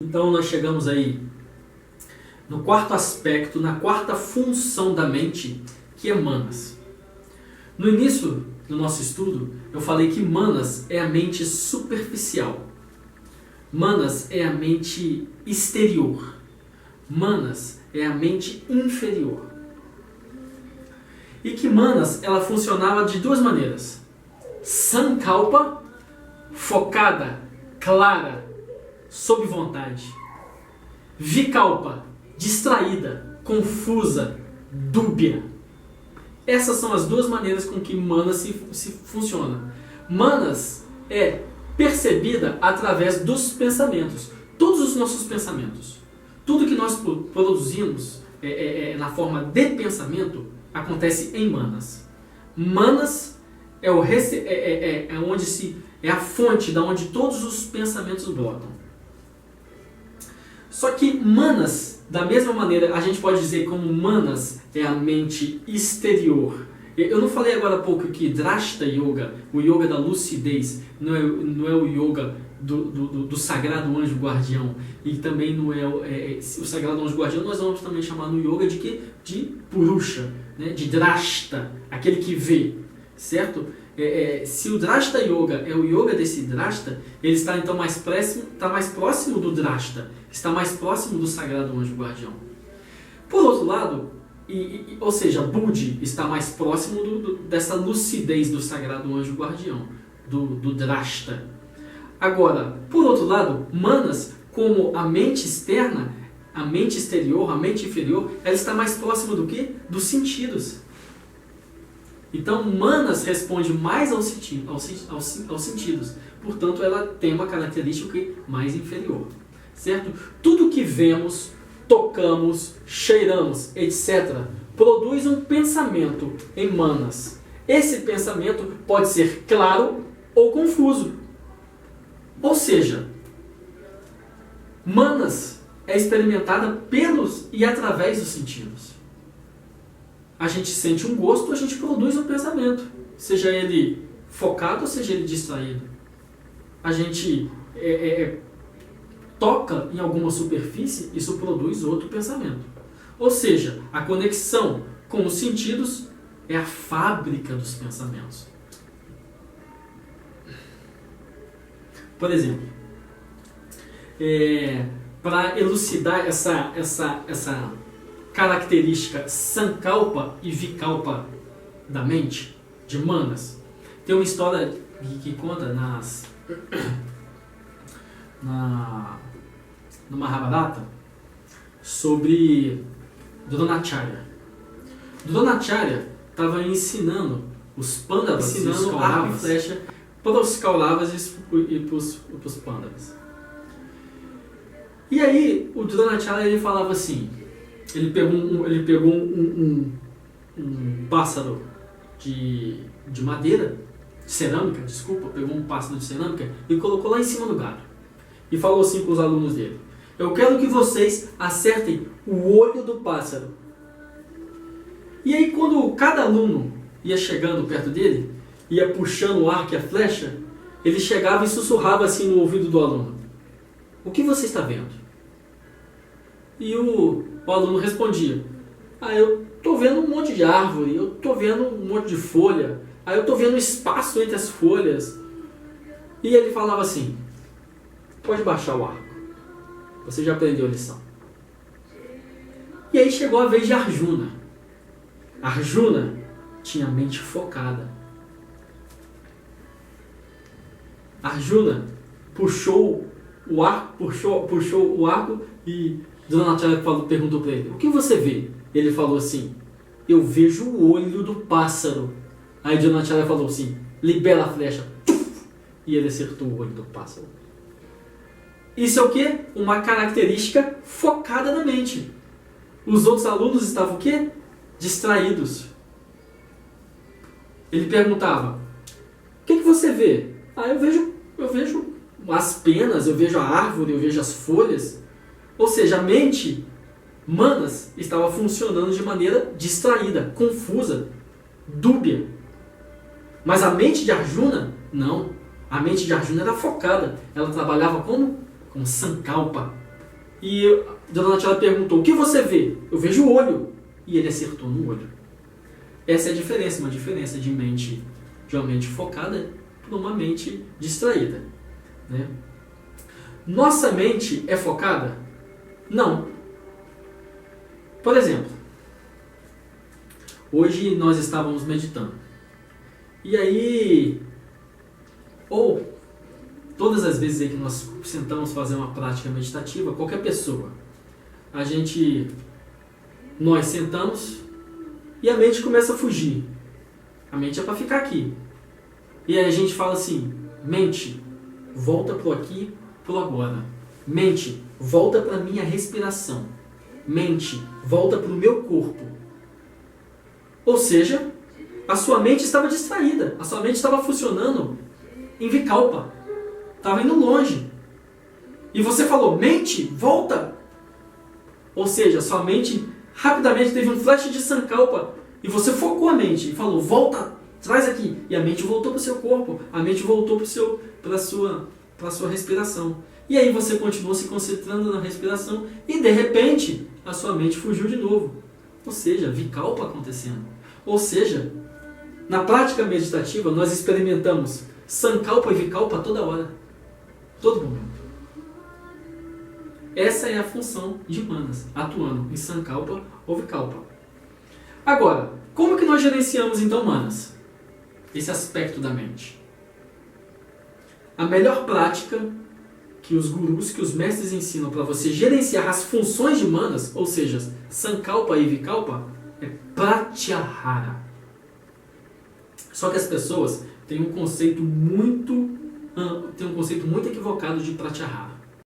Então nós chegamos aí no quarto aspecto, na quarta função da mente, que é manas. No início do nosso estudo, eu falei que manas é a mente superficial. Manas é a mente exterior. Manas é a mente inferior. E que manas, ela funcionava de duas maneiras. Sankalpa, focada, clara, sob vontade. Vikalpa, distraída, confusa, dúbia. Essas são as duas maneiras com que manas se funciona. Manas é percebida através dos pensamentos. Todos os nossos pensamentos. Tudo que nós produzimos na forma de pensamento acontece em manas. Manas é a fonte da onde todos os pensamentos brotam. Só que manas, da mesma maneira, a gente pode dizer como manas é a mente exterior. Eu não falei agora há pouco que Drashta Yoga, o yoga da lucidez, não é o yoga do sagrado anjo guardião. E também não é o sagrado anjo guardião, nós vamos também chamar no yoga de quê? De Purusha, né? De Drashta, aquele que vê, certo? Se o Drashta Yoga é o yoga desse Drashta, ele está então mais próximo do Drashta, está mais próximo do sagrado anjo guardião. Por outro lado, ou seja, Budi está mais próximo dessa lucidez do sagrado anjo guardião, do Drashta. Agora, por outro lado, manas, como a mente externa, a mente exterior, a mente inferior, ela está mais próxima do quê? Dos sentidos. Então, manas responde mais aos sentidos. Portanto, ela tem uma característica mais inferior. Certo? Tudo que vemos, tocamos, cheiramos, etc., produz um pensamento em manas. Esse pensamento pode ser claro ou confuso. Ou seja, manas é experimentada pelos e através dos sentidos. A gente sente um gosto, a gente produz um pensamento, seja ele focado ou seja ele distraído. A gente toca em alguma superfície, isso produz outro pensamento. Ou seja, a conexão com os sentidos é a fábrica dos pensamentos. Por exemplo, para elucidar essa característica Sankalpa e Vikalpa da mente, de manas, tem uma história que conta no Mahabharata sobre Dronacharya. Dronacharya estava ensinando os Pandavas, ensinando arco e flecha para os Kauravas e para os Pandavas. E aí o Dronacharya ele falava assim, ele pegou um pássaro de madeira, cerâmica, pegou um pássaro de cerâmica e colocou lá em cima do galho. E falou assim para os alunos dele: eu quero que vocês acertem o olho do pássaro. E aí quando cada aluno ia chegando perto dele, ia puxando o arco e a flecha, ele chegava e sussurrava assim no ouvido do aluno: o que você está vendo? E o aluno respondia: eu estou vendo um monte de árvore, eu estou vendo um monte de folha, eu estou vendo espaço entre as folhas. E ele falava assim: pode baixar o arco, você já aprendeu a lição. E aí chegou a vez de Arjuna. Arjuna tinha a mente focada. Arjuna puxou o arco e Dronacharya perguntou para ele: o que você vê? Ele falou assim: eu vejo o olho do pássaro. Aí Dronacharya falou assim: libera a flecha. E ele acertou o olho do pássaro. Isso é o quê? Uma característica focada na mente. Os outros alunos estavam o quê? Distraídos. Ele perguntava: o que você vê? Eu vejo as penas, eu vejo a árvore, eu vejo as folhas. Ou seja, a mente, manas, estava funcionando de maneira distraída, confusa, dúbia. Mas a mente de Arjuna, não. A mente de Arjuna era focada. Ela trabalhava como? Com Sankalpa, E Dona Natiala perguntou, o que você vê? Eu vejo o olho. E ele acertou no olho. Essa é a diferença, uma diferença de uma mente focada para uma mente distraída. Né? Nossa mente é focada? Não. Por exemplo, hoje nós estávamos meditando. E aí, ou todas as vezes aí que nós sentamos fazer uma prática meditativa, qualquer pessoa, nós sentamos e a mente começa a fugir. A mente é para ficar aqui. E aí a gente fala assim, mente, volta pro aqui, pro agora. Mente, volta para minha respiração. Mente, volta para o meu corpo. Ou seja, a sua mente estava distraída. A sua mente estava funcionando em Vikalpa. Estava indo longe. E você falou, mente, volta. Ou seja, a sua mente rapidamente teve um flash de Sankalpa. E você focou a mente e falou, volta, traz aqui. E a mente voltou para o seu corpo. A mente voltou para a sua respiração. E aí você continuou se concentrando na respiração. E de repente, a sua mente fugiu de novo. Ou seja, Vikalpa acontecendo. Ou seja, na prática meditativa, nós experimentamos Sankalpa e Vikalpa toda hora. Todo momento. Essa é a função de manas, atuando em Sankalpa ou Vikalpa. Agora, como que nós gerenciamos então manas? Esse aspecto da mente. A melhor prática que os gurus, que os mestres ensinam para você gerenciar as funções de manas, ou seja, Sankalpa e Vikalpa, é Pratyahara. Só que as pessoas têm um conceito muito equivocado de Pratyahara.